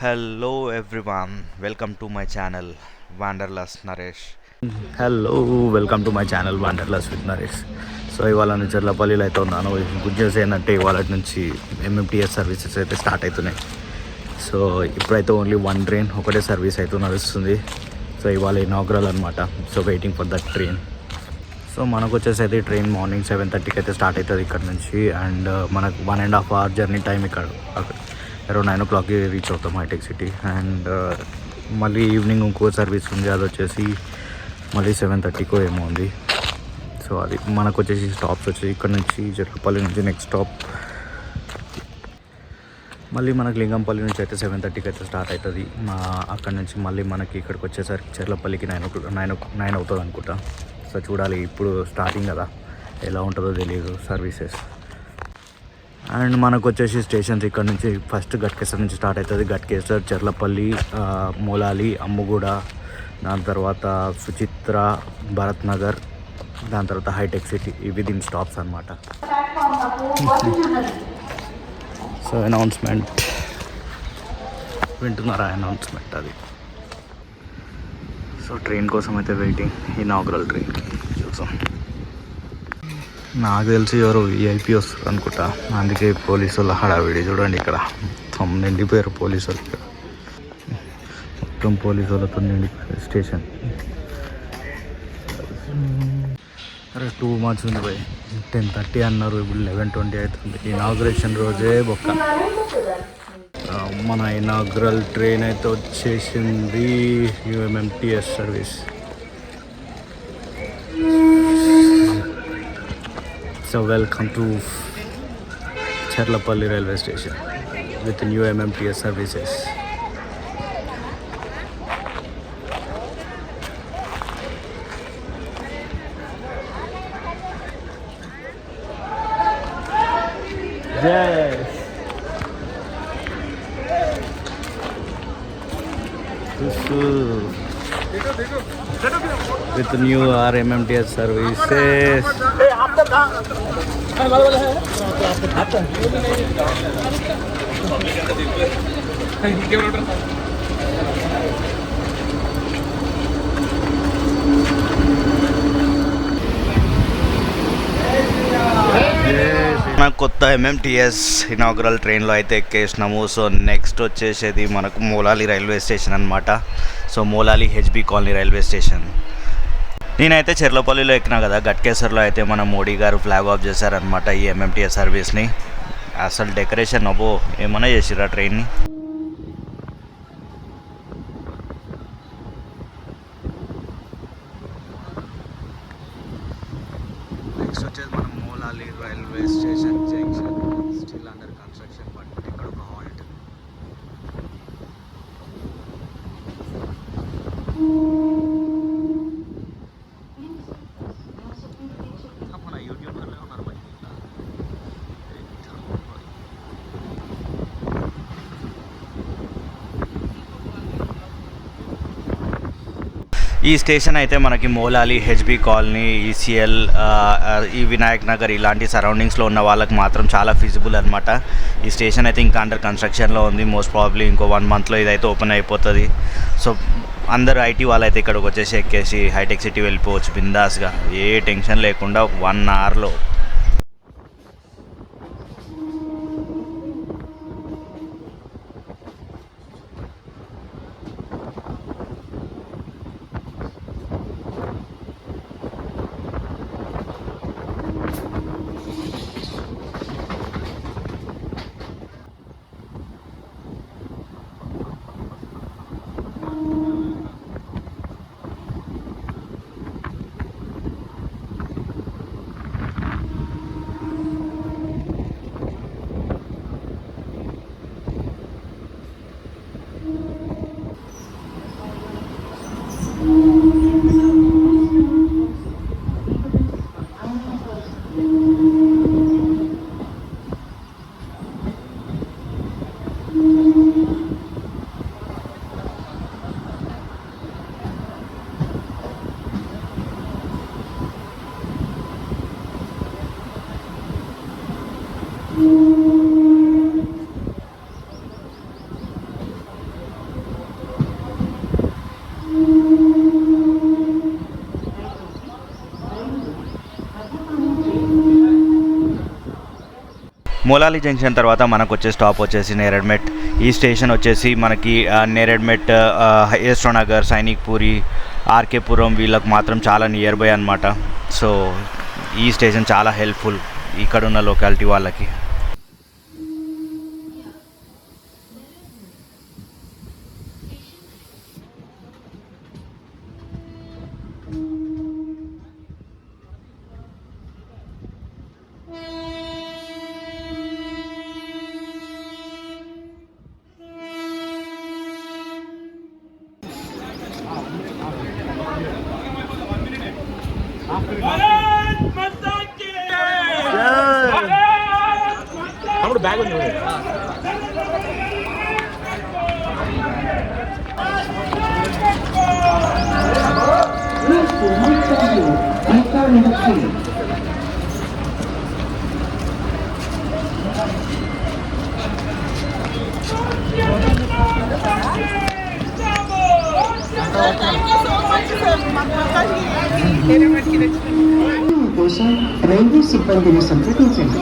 Hello everyone, welcome to my channel Wanderlust Naresh. Hello welcome to my channel Wanderlust with Naresh. So ఇవాళ నుంచి చెర్లపల్లిలో అయితే ఉన్నాను. Good news ఏంటంటే ఇవాళ నుంచి ఎంఎంటీఎస్ సర్వీసెస్ అయితే స్టార్ట్ అవుతున్నాయి. సో ఇప్పుడైతే ఓన్లీ వన్ ట్రైన్ ఒకటే సర్వీస్ అయితే నడుస్తుంది. సో ఇవాళ ఇనాగ్రల్ అనమాట. So waiting for that train. So మనకు వచ్చేసి అయితే ట్రైన్ మార్నింగ్ 7:30కి అయితే స్టార్ట్ అవుతుంది ఇక్కడ నుంచి. అండ్ మనకు 1.5 hour జర్నీ టైం ఇక్కడ అరౌండ్ 9 o'clockకి రీచ్ అవుతాం హైటెక్ సిటీ. అండ్ మళ్ళీ ఈవినింగ్ ఇంకో సర్వీస్ ఉంది, అది వచ్చేసి మళ్ళీ 7:30కో ఏమో ఉంది. సో అది మనకు వచ్చేసి స్టాప్స్ వచ్చి ఇక్కడ నుంచి చెర్లపల్లి నుంచి నెక్స్ట్ స్టాప్ మళ్ళీ మనకి లింగంపల్లి నుంచి అయితే 7:30కి అయితే స్టార్ట్ అవుతుంది. అక్కడ నుంచి మళ్ళీ మనకి ఇక్కడికి వచ్చేసరికి చెర్లపల్లికి 9 అవుతుంది అనుకుంటా. సో చూడాలి, ఇప్పుడు స్టార్టింగ్ కదా, ఎలా ఉంటుందో తెలియదు సర్వీసెస్. అండ్ మనకు వచ్చేసి స్టేషన్స్ ఇక్కడ నుంచి ఫస్ట్ గట్కేసర్ నుంచి స్టార్ట్ అవుతుంది. గట్కేసర్, చెర్లపల్లి, మూలాలి, అమ్ముగూడ, దాని తర్వాత సుచిత్ర, భరత్ నగర్, దాని తర్వాత హైటెక్ సిటీ. ఇవి దీని స్టాప్స్ అనమాట. సో అనౌన్స్మెంట్ వింటున్నారా? అనౌన్స్మెంట్ అది. సో ట్రైన్ కోసం అయితే వెయిటింగ్, ఇనాగ్రల్ ట్రైన్కి. చూసాం, నాకు తెలిసి ఎవరు విఐపి వస్తారు అనుకుంటా, అందుకే పోలీసు వాళ్ళు హడావిడి. చూడండి ఇక్కడ మొత్తం నిండిపోయారు పోలీసు వాళ్ళు. ఇక్కడ మొత్తం పోలీసు వాళ్ళతో నిండిపోయారు స్టేషన్. అరే 2 months ఉంది పోయి. 10:30 అన్నారు, ఇప్పుడు 11:20 అవుతుంది. ఇనాగ్రేషన్ రోజే బొక్క. మన ఇనాగ్రల్ ట్రైన్ అయితే వచ్చేసింది, యూఎంఎంటీఎస్ service. So welcome to Cherlapalli railway station with new MMTS services. Yes. With new RMMTS services. మన కొత్త ఎంఎంటీఎస్ ఇనాగ్రల్ ట్రైన్లో అయితే ఎక్కేసినాము. సో నెక్స్ట్ వచ్చేసేది మనకు మూలాలి రైల్వే స్టేషన్ అనమాట. So Moula Ali HB colony railway station. నేనైతే చెర్లపల్లిలో ఎక్కినా కదా, గట్కేసర్లో అయితే మన మోడీ గారు ఫ్లాగ్ ఆఫ్ చేశారనమాట ఈ ఎంఎంటీఎస్ సర్వీస్ని. అసలు డెకరేషన్ అబ్బో ఏమన్నా చేసిరా ట్రైన్ని. నెక్స్ట్ వచ్చేసి మనం Moula Ali railway station junction. Still under construction, but ఇక్కడ ఒక హాల్ట్. మన యూట్యూబర్లే ఉన్నారు బయట. ఈ స్టేషన్ అయితే మనకి మోలాలి, హెచ్బి కాలనీ, ఈసీఎల్, ఈ వినాయక్ నగర్ ఇలాంటి సరౌండింగ్స్లో ఉన్న వాళ్ళకి మాత్రం చాలా ఫిజిబుల్ అనమాట. ఈ స్టేషన్ అయితే ఇంకా అండర్ కన్స్ట్రక్షన్లో ఉంది. మోస్ట్ ప్రాబ్లీ ఇంకో 1 monthలో ఇదైతే ఓపెన్ అయిపోతుంది. సో అందరూ ఐటీ వాళ్ళు అయితే ఇక్కడికి వచ్చేసి ఎక్కేసి హైటెక్ సిటీ వెళ్ళిపోవచ్చు బిందాస్గా, ఏ టెన్షన్ లేకుండా 1 hourలో. మోలాలి జంక్షన్ తర్వాత మనకు వచ్చే స్టాప్ వచ్చేసి నేరెడ్మెట్. ఈ స్టేషన్ వచ్చేసి మనకి నేరెడ్మెట్, ఎస్రో నగర్, సైనిక్ పూరి, ఆర్కేపురం వీళ్ళకి మాత్రం చాలా నియర్ బై అనమాట. సో ఈ స్టేషన్ చాలా హెల్ప్ఫుల్ ఇక్కడున్న లొకాలిటీ వాళ్ళకి. బ్యాగ్ ఉంది. కోసం రైల్వే సిబ్బందిని సంప్రదించండి.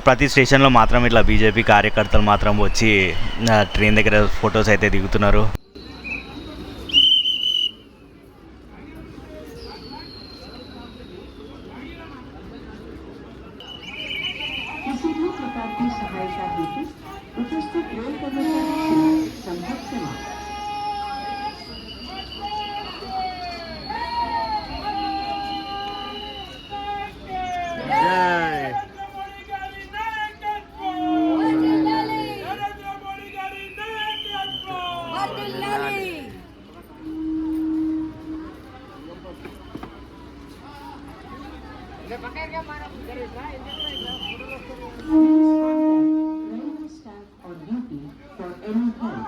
ప్రతి స్టేషన్లో మాత్రం ఇట్లా బీజేపీ కార్యకర్తలు మాత్రం వచ్చి ట్రైన్ దగ్గర ఫొటోస్ అయితే దిగుతున్నారు. किसी भी प्रकार की सहायता हेतु उपस्थित रेल कर्मचारी से संपर्क करें. Railway staff on duty for any help.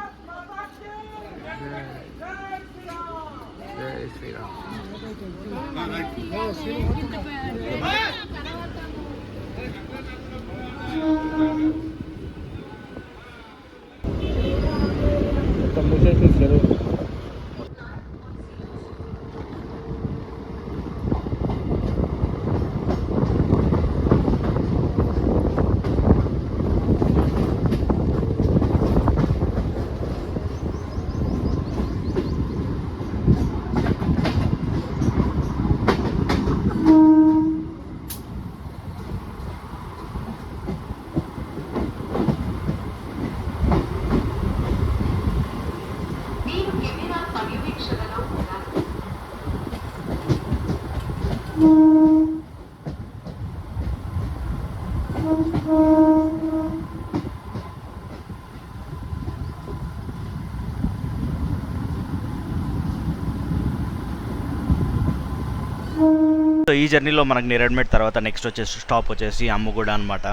So ఈ జర్నీలో మనకు నేరెడ్మెట్ తర్వాత నెక్స్ట్ వచ్చేసి స్టాప్ వచ్చేసి అమ్ముగూడ అనమాట.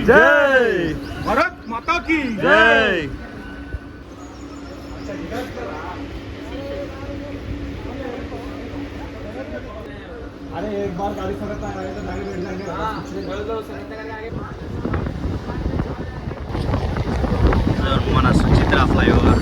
जय भारत माता की जय। अरे एक बार गाड़ी सरकता है तो गाड़ी बैठ जाएंगे। మన సుచిత్ర ఫ్లైఓవర్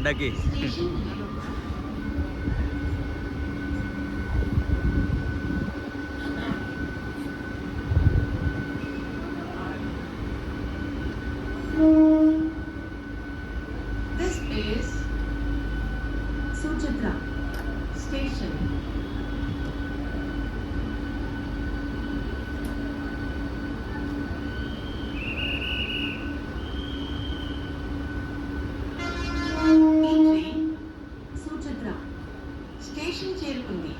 ఎండకి. This is Suchitra Station. Suchitra station చేరుకుంది.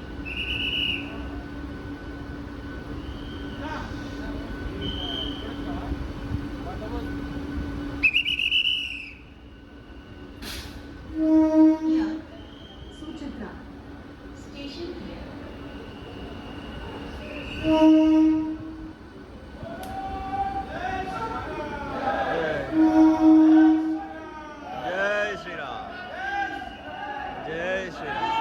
సుచిత్ర స్టేషన్ జై శ్రీరామ్, జై శ్రీరామ్.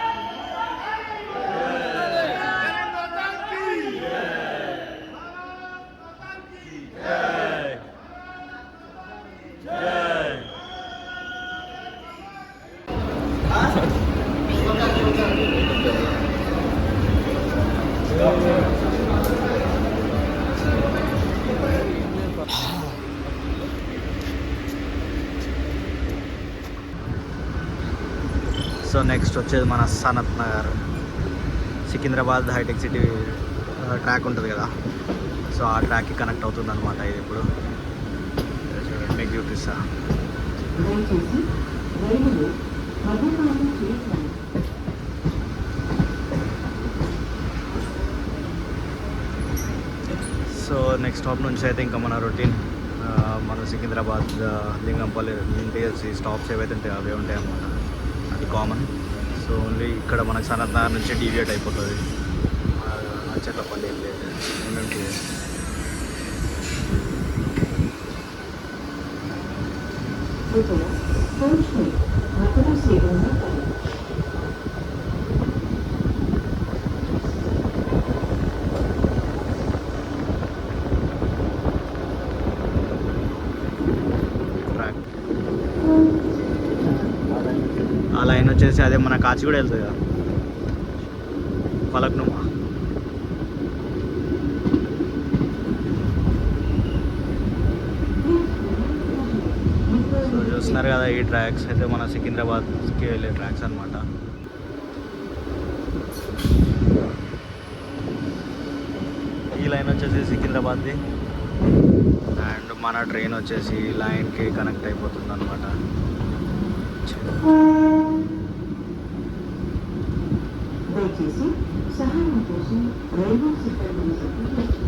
సో నెక్స్ట్ వచ్చేది మన Sanath Nagar, Secunderabad Hitech City track ఉంటుంది కదా, సో ఆ ట్రాక్కి కనెక్ట్ అవుతుంది అనమాట ఇది. ఇప్పుడు మీకు చూపిస్తా. దయచేసి రైలులో మద్యపానం చేయకండి. సో నెక్స్ట్ స్టాప్ నుంచి అయితే ఇంకా మన రొటీన్ మన సికింద్రాబాద్ లింగంపల్లి ఇంటిఎల్సి స్టాప్స్ ఏవైతే ఉంటాయో అవే ఉంటాయి అన్నమాట. అది కామన్. సో ఓన్లీ ఇక్కడ మనకు సనత్ నగర్ నుంచి డీవియేట్ అయిపోతుంది. చెట్లపల్లి MMTS. कृपया कोच में अपना सेवन न करें. ట్రాక్ ఆ లైన్ వచ్చేసి అదే మన కాచిగూడ వెళ్తుంది కదా, ఫలక్నుమా. సో చూస్తున్నారు కదా, ఈ ట్రాక్స్ అయితే మన సికింద్రాబాద్కి వెళ్ళే ట్రాక్స్ అనమాట. ఈ లైన్ వచ్చేసి సికింద్రాబాద్ది, అండ్ మన ట్రైన్ వచ్చేసి లైన్కి కనెక్ట్ అయిపోతుంది అనమాట. దయచేసి సహాయం కోసం రైల్వే సిబ్బందిని సంప్రదించండి.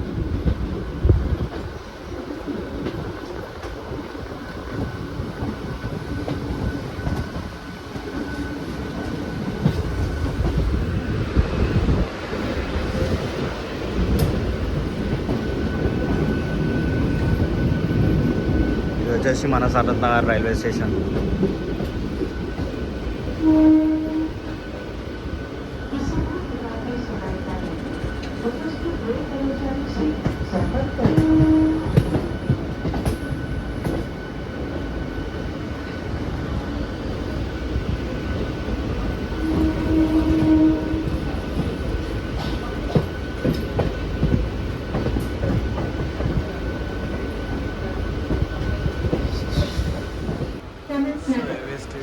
ఇది వచ్చేసి మన Sanath Nagar railway station.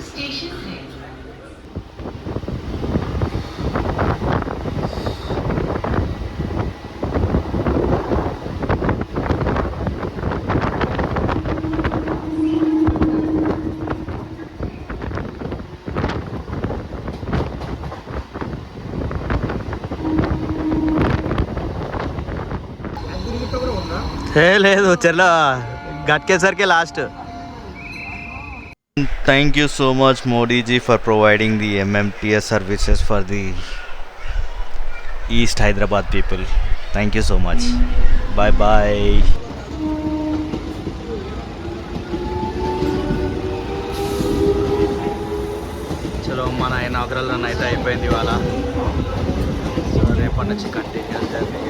Station है. లేదు చెల్ల గట్కేసరికి last. Thank you so much Modi ji for providing the MMTS services for the East Hyderabad people. Thank you so much. Bye bye. చలో మన ఇనాగ్రల్ రన్ అయితే అయిపోయింది ఇవాళ. సో రేపటి నుంచి కంటిన్యూస్ జర్నీ.